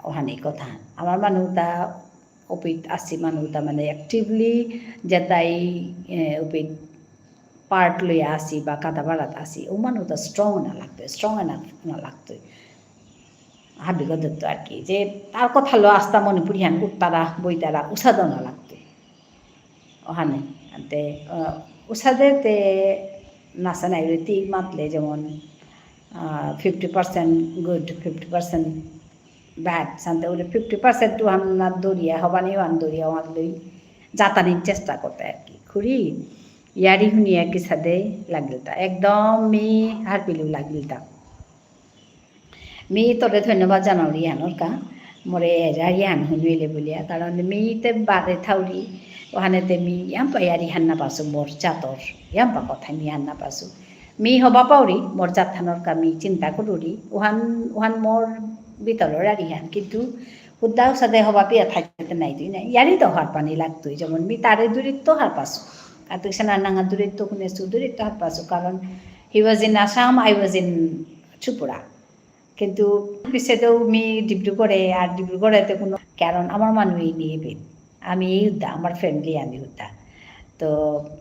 ওহানি কথা আমার মানুষটা ওপিট আসি মানুষটা মানে অ্যাক্টিভলি যেটাই ওপিট পার্ট লইয়া আসি বা কাদা বাড়াত আসি ও মানুষটা স্ট্রং না লাগতোই স্ট্রং না লাগতোই হাবিগ দত্ত আর কি যে তার কথা লো আস্তা মনে পুরিহান উত্তারা বইতারা উষাদও না লাগতোই ওখানে তে উষাদে তে নাচা নাই রীতি মাতলে যেমন 50% গুড 50% ব্যাড সানতে ওটা 50% টু হান্নার দরিয়া হবানি হান দরিয়া ওয়ান লই যাতানির চেষ্টা করতে আর কি খুঁড়ি ইয়ারি শুনিয়া কি সাদে লাগিলতা একদম মি হার পিলু লাগিলতা মি তোরে ধন্যবাদ জানাওরি হানোর কা মোরে এরারি হান শুনিলে বলিয়া কারণ মিতে বাদে থাউরি ওখানেতে মি ইয়াম্পা ইয়ারি হান্না পাসু মোর চাতর ইয়াম্পা কথা মি হান্না পাসু মি হবা পাউরি মোর জাতখানোর কা মি চিন্তা করুরি ওহান মোর ভিতরের আর ইহান কিন্তু হুদ্দাও সাদে হবা পিয়া থাকতে নাই তুই নাই ইয়ারি তো হার পানি লাগতোই যেমন মি তারে দূরিত্ব হার পাসু কাতুক সেনা নাঙা দূরিত্ব শুনেছু দূরিত্ব হার পাসু কারণ he was in Assam I was in Tripura কিন্তু পিছেতেও মি ডিব্রুগড়ে আর ডিব্রুগড়েতে কোনো কারণ আমার মানুষই নিয়ে পেন আমি এই উদ্যা আমার ফ্যামিলি আমি উদ্যা তো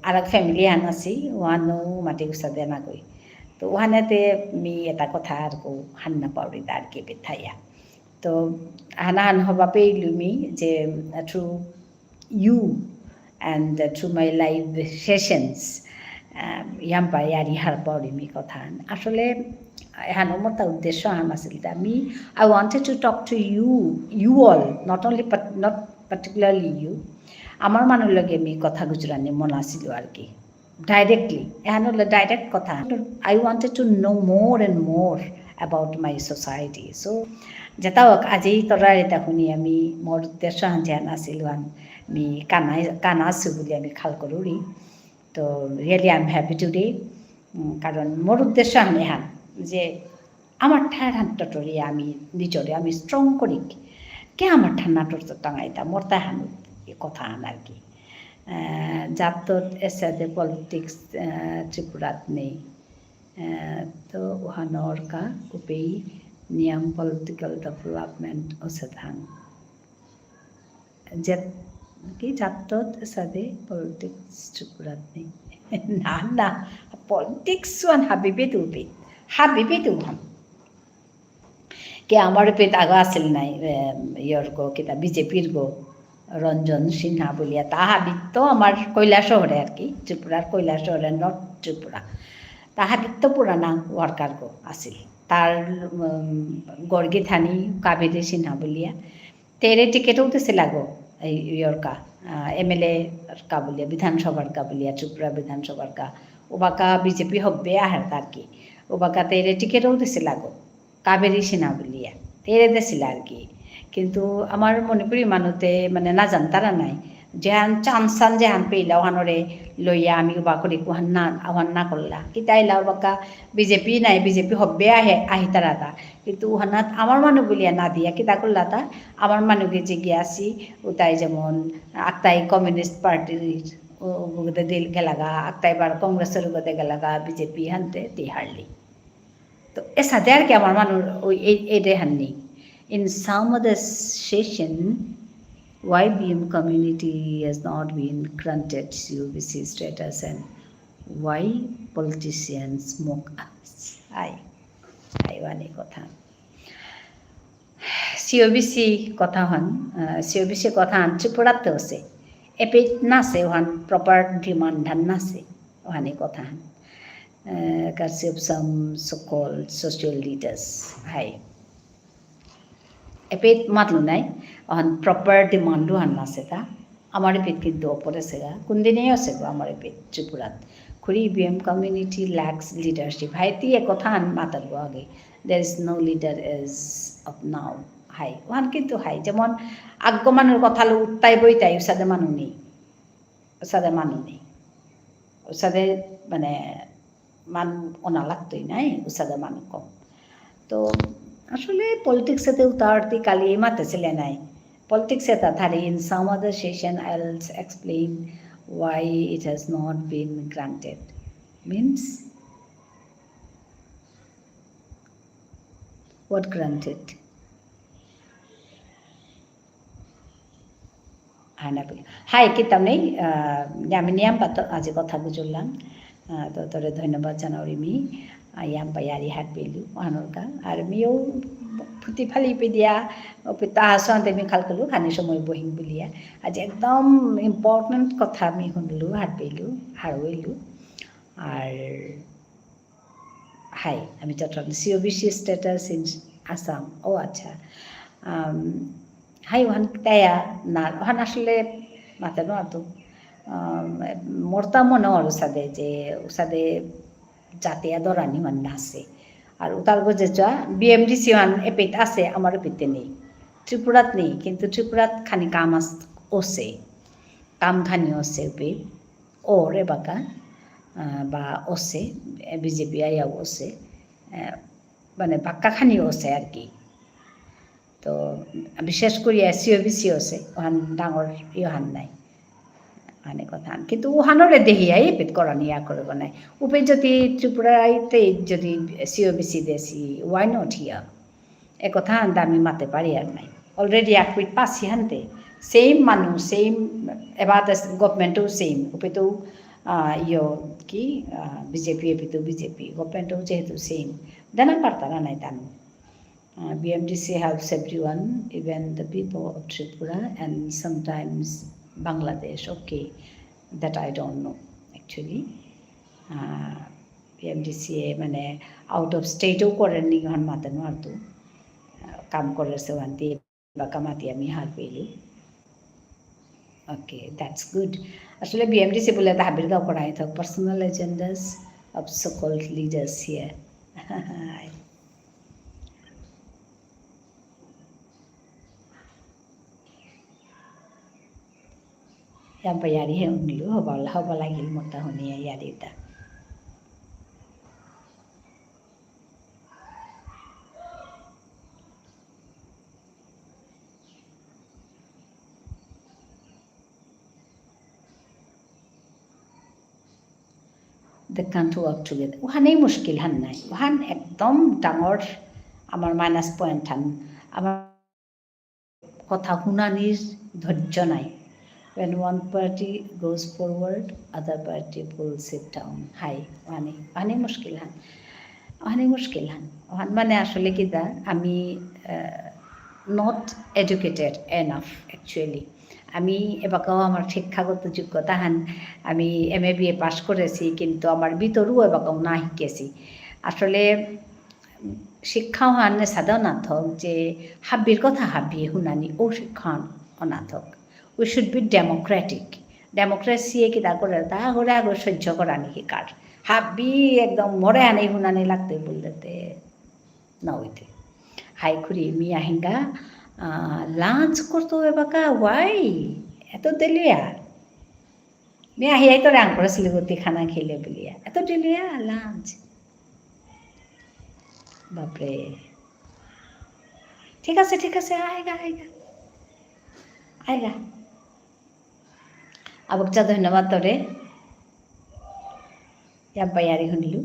আর এক ফ্যামিলি আন আছি ওহানো মাটি গুছা দেয় না গই তো ওখানেতে মি এটা কথা আর কো হান্না পাউরি আর কে পেথাইয়া তো হানা হান হবা পেইলু মি যে through you and through my live sessions ইয়াম্পা ইয়ারি হার পাউরি মি কথা আসলে এহান মোর তা উদ্দেশ্য আহান আছিল আমি I wanted to talk to you all not only not particularly you আমার মানুষ লগে আমি কথা গুজরানি মন আছিল আর কি ডাইরেক্টলি এহান হলে ডাইরেক্ট কথা I wanted to know more and more about my society so যেটা হোক আজি তৰা এটা শুনি আমি মোৰ উদ্দেশ্য হান যেহান আছিল হান আমি কানা আছো বুলি আমি খাল কৰোঁ তো really I am happy today কারণ মোর উদ্দেশ্য হান এহান যে আমার ঠার হাতটরি আমি নিজরে আমি স্ট্রং করি কে আমার ঠান্নাটর টাঙাইতা মরতা হানুত কথা আন আর কি যাত এসাদে পলিটিক্স ত্রিপুরাত নেই তো ওহানোর का उपई नियम पॉलिटिकल डेवलपमेंट ओसथान जे की जातत सादे पॉलिटिक्स ত্রিপুরাত নেই না না पॉलिटिक्स वन हाबिबे दुबे हाबिबे दुहाम के আমার পেট আগা আছিল নাই ইয়র গো কিতা বিজেপির গো রঞ্জন সিনহা বলিয়া তাহাবিত্ত আমার কৈলাসহরে আর কি ত্রিপুরার কৈলাসহরে নর্থ ত্রিপুরা তাহাবিত্ত পুরানা ওয়ার্কার গো আছিল তার গর্গে থানি কাবেরী সিনহা বলিয়া তেরে টিকেটও দিছিল গো এই ইয়র কা এমএলএ কা বলিয়া বিধানসভার কা বলিয়া ত্রিপুরা বিধানসভার কা ওবাকা বিজেপি হবে আহার আর কি ওবাকা তেরে টিকেটও দিছিল গো কাবেরী সিনহা বলিয়া তেরে দিছিল আর কি কিন্তু আমার মণিপুরী মানুষে মানে না জানতারা নাই যেহান চান্সান যেহান পেইলা ওহানরে লইয়া আমি ওবা করি আহ্বান না করলা কিতাইলা ওবাকা বিজেপি নাই বিজেপি হবে আহি তারা তা কিন্তু ওহানাত আমার মানুষ বলিয়া না দিয়া কিতা করলা তা আমার মানুষকে যে গিয়াছি ওটাই যেমন আক্তাই কমিউনিস্ট পার্টির দিল গেলাগা আক্তাই বার কংগ্রেসের গদে গেলাগা বিজেপি হানতে দি হারলি তো এ সাথে আর কি আমার মানুষ ওই এই রেহাননি in some of the session, why BM community has not been granted COBC status and why politicians mock us. I wani kotha. COBC kotha hon, COBC kotha han Tripurate ose. Epit nase han proper demand han nase wani kotha han. Kasi of some so-called social leaders. Hai. এপেট মাতলো নাই অহন proper ডিমান্ডও হান আছে তা আমার এপেট কিন্তু ওপরে সেগা কোন দিনেই আছে গো আমার এপেট ত্রিপুরাত খুরি বিএম কমিউনিটি ল্যাক্স লিডারশিপ হাইতি এ কথা হান মাতার গো আগে there is no leader as of now হাই ওহান কিন্তু হাই যেমন আজ্ঞমানের কথা লো উত্তাই বইতাই ওসাদে মানুষ নেই ওসাদে মানে মান ওনা লাগতোই নাই ওসাদে মানুষ কম তো আসলে পলিটিক্স এতে উতারতি কালি মাতে ছিলে নাই পলিটিক্স এতা ধারে in some other session I will explain why it has not been granted means what granted হাই কিতাম নেই আমি নিয়াম পাত আজি কথা বুঝলাম তো তোরে ধন্যবাদ জানাওরি me yang bayari hat belu anorka ar miyo phuti phali pe dia pita hasan te mi khalkalu khani somoy bohing bulia aji ekdom important kotha mi hunlu hat belu haroilu ar hai ami chotron COBC status in Assam o acha hai wan taya na han asle matano ato morta mone or usade জাতীয় দরানি মানে আছে আর উতার গজে যা BMDC one এপেট আছে আমার এপেতে নেই ত্রিপুরাত নেই কিন্তু ত্রিপুরাত খানি কাম ওসে কাম খানি ওসে এপেট ওরে বাকা বা ওসে বিজেপি আইয়া ওসে মানে বাক্কা খানি ওসে আর কি তো বিশেষ করে COBC ওসে ওহান ডাঙর ইহান নাই আনে কথা কিন্তু ওহানরে দেহিয়াই পেট করা নিয়া করব নাই উপে যদি ত্রিপুরাইতে যদি COBC দেশি ওয়াই নট হিয়া এ কথা আমি মাতে পারি আর নাই অলরেডি আকুইট পাসি হানতে সেম মানুষ সেম এবার গভর্নমেন্টও সেম উপে তো ইয়ো কি বিজেপি এপিতো বিজেপি গভর্নমেন্টও যেহেতু সেম জানা পারতারা নাই তানো BMDC helps everyone even the people of Tripura and sometimes Bangladesh, okay, that I don't know actually. BMDC মানে আউট অফ স্টেটও করেন নি হন মাতানো আর তো কাম করেছে ওয়ান্তি বা কামাতি আমি হার পেলি ওকে দ্যাটস গুড আসলে BMDC বলে হাবির গাঁও করাই থাক personal agendas of so called leaders here yang bayari he unlu hoba lagi mota honia yarita they can't work together. ওখানেই মুশকিল হান নাই, ওখান একদম ডাঙৰ আমাৰ মাইনাছ পইণ্ট হান, আমাৰ কথা শুনানিৰ ধৈৰ্য নাই। When one party goes forward, other party pulls it down. হাই ওখানেই মুশকিল হান, ওখানেই মুশকিল হান। ওখান মানে আসলে কি দা আমি নট এডুকেটেড এনাফ অ্যাকচুয়ালি। আমি এবারও আমার শিক্ষাগত যোগ্যতা হান আমি MA BA পাস করেছি, কিন্তু আমার ভিতরেও এবারও না শিখেছি। আসলে শিক্ষাও হানে সাদাও নাথক যে হাব্বির কথা হাব্বিয়ে শুনানি, ও শিক্ষা অনাথক। We should be democratic. ডেমোক্রেসিয়ে কিতা করে তা করে আগে সহ্য করানি শিকার, হাব্বি একদম মরে আনি শুনানি লাগতে বলতে না হইতে। হাই খুরি মিয়া হিঙ্গা লাঞ্চ করতো এবাকা, ওয়াই এত দিলিয়া মিয়া হিয়াই তো রাং করেছিল গতি খানা খেলে বলিয়া, এত দিলিয়া লাঞ্চ, বাপরে। ঠিক আছে আয়গা আবকচা ধন্যবাদ তোরে ইয়ারি শুনিলো।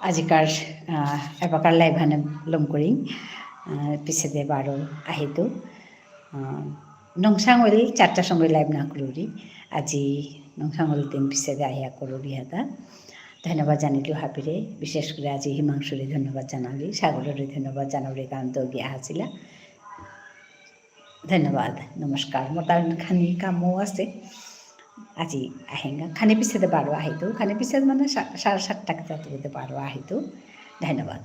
আজিকাৰ এবাকাৰ লাইভ হানে লম কৰিম পিছতে বারো আহিতো নংসাঙল 4টার সময় লাইভ না করি আজি নংসাঙল দিন পিছতে আহিয়া করি হাতা ধন্যবাদ জানিলো হাপিরে বিশেষ করে আজি হিমাংশুরে ধন্যবাদ জানালি সাগরের ধন্যবাদ জানালি কারণ তো গিয়া আসিলা ধন্যবাদ নমস্কার মোর তার খানি কামও আছে আজি আহেঙ্গা খানি পিছতে বারো আহিতো খানি পিছত মানে 7:30 বারো আহিতো ধন্যবাদ।